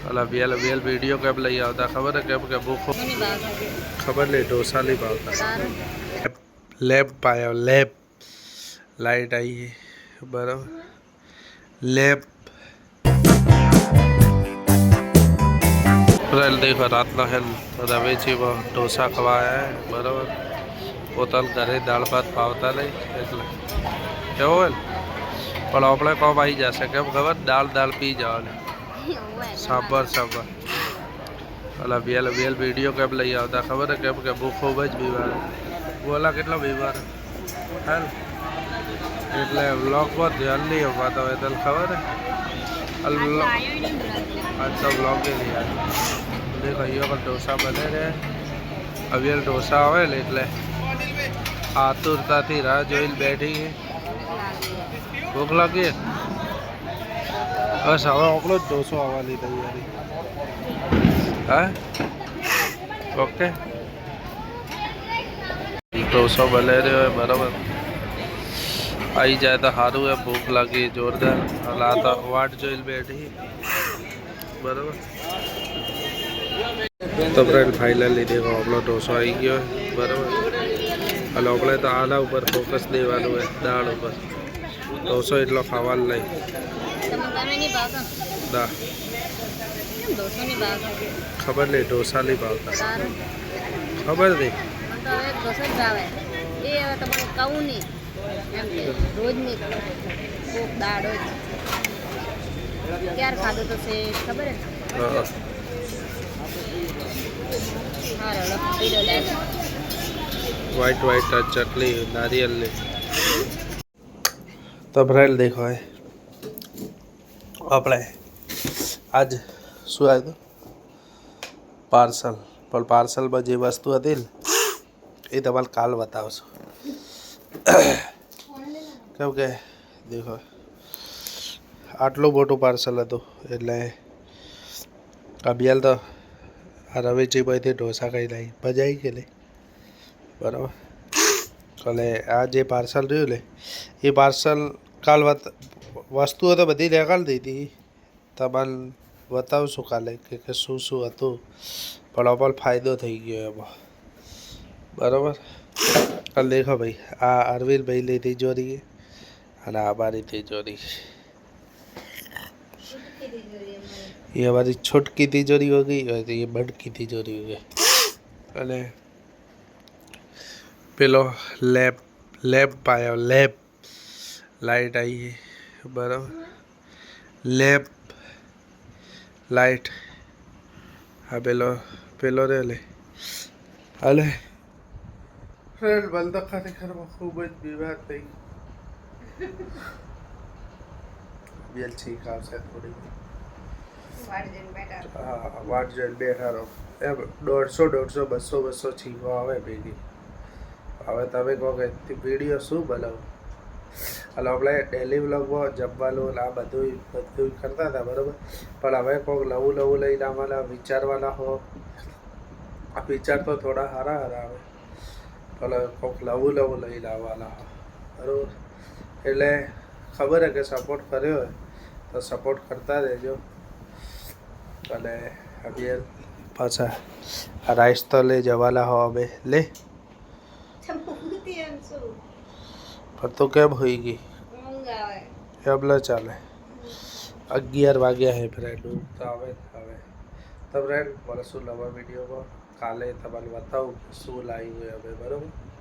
अला bell bell video केम लई आवता खबर है केम के भूख खबर नहीं डोसा नहीं पावता लैब पाया लैब लाइट आई है बराबर लैब देखो रात ना है रवे जी वो डोसा खवाया है बराबर પોતાને ઘરે દાળ ભાત ભાવતા નહીં એટલે કેવું હોય પણ આપણે કોમ આવી જશે કેમ ખબર દાળ દાળ પી જવાની સાંભર સાંભર અલા બેલ બેલ વિડીયો કેમ લઈ આવતા ખબર है કેમ કે હું ખૂબ જ બીમાર બોલા કેટલો બીમાર હે એટલે વ્લોગમાં ધ્યાન નહીં અપાતો હોય તને ખબર है आज सब व्लॉग के लिए देखो ये पर डोसा बने रहे अभी डोसा आवे ने એટલે आतुरताથી રાહ જોઈને બેઠી ભૂખ લાગી બસ હવે આપણો જ ડોસો આવવાની તૈયારી હા ઓકે ડોસો બને રહ્યો હોય બરાબર આવી જાય તો સારું है ભૂખ લાગી જોરદાર એટલે આ તો વાટ જોઈને બેઠી બરાબર तो फ्रेंड फाइनली देखो अपना डोसा आई गयो बराबर એટલે આપણે તો આના ઉપર ફોકસ દેવાનું है દાળ ઉપર ડોસો એટલો ખાવાનો નહીં ના ખબર નહીં ડોસા નહીં ભાવતા ખબર નહીં वाइट वाइट चटनी नारियल ने तो फ्रेंड देखो है अपने आज शू आए तो पार्सल पर पार्सल में जो वस्तु थी ये तमारे काल बतावशो केम के देखो आटलू मोटू पार्सल हतुं एटले अभियाल तो आ रवेजी भाई थी डोसा खाई लाई मजा आई के नहीं बराबर એટલે આ જે પાર્સલ રહ્યું ને એ પાર્સલ કાલ વસ્તુઓ તો બધી દેખાડી દીધી તમારે બતાવશું કાલે કે શું શું હતું પણ અમલ ફાયદો થઈ ગયો એમાં બરાબર કાલ દેખો ભાઈ આ અરવિંદ ભાઈની તિજોરી અને આ મારી તિજોરી ये हमारी छोटकी तिजोरी हो गई और ये बड़ की तिजोरी हो गई अरे पेलो लैब लैब पाया लैब लाइट आई है बराबर लैब लाइट हाँ पेलो पेलो रे ले अले फ्रेंड बंद खरेखर खूब ज बीमार थी बेल ठीक आवशे थोड़ी हाँ वाट जोईने बैठा रहो एम 150 200 छींको आवे भेगी હવે તમે કહો કે વિડીયો શું બનાવો એટલે આપણે ડેલી વ્લોગમાં જમવાનું આ બધું કરતા હતા બરાબર પણ હવે કોઈક નવું નવું લઈને આવવાના વિચારવાના હો આ વિચાર તો થોડા સારા સારા આવે પણ કોઈક નવું નવું લઈને આવવાના હો બરાબર એટલે ખબર છે કે સપોર્ટ કર્યો હોય તો સપોર્ટ કરતા રહેજો અને હવે પાછા રાઈસ તો લઈ જવાના હો અમે લે पर तो कैब होगी अब ला चले 11 वाग्या है फ्रेंड तो आवे तो फ्रेंड મળશું નવા વિડીયોમાં કાલે તમને બતાવું શું લાવ્યું હવે બરાબર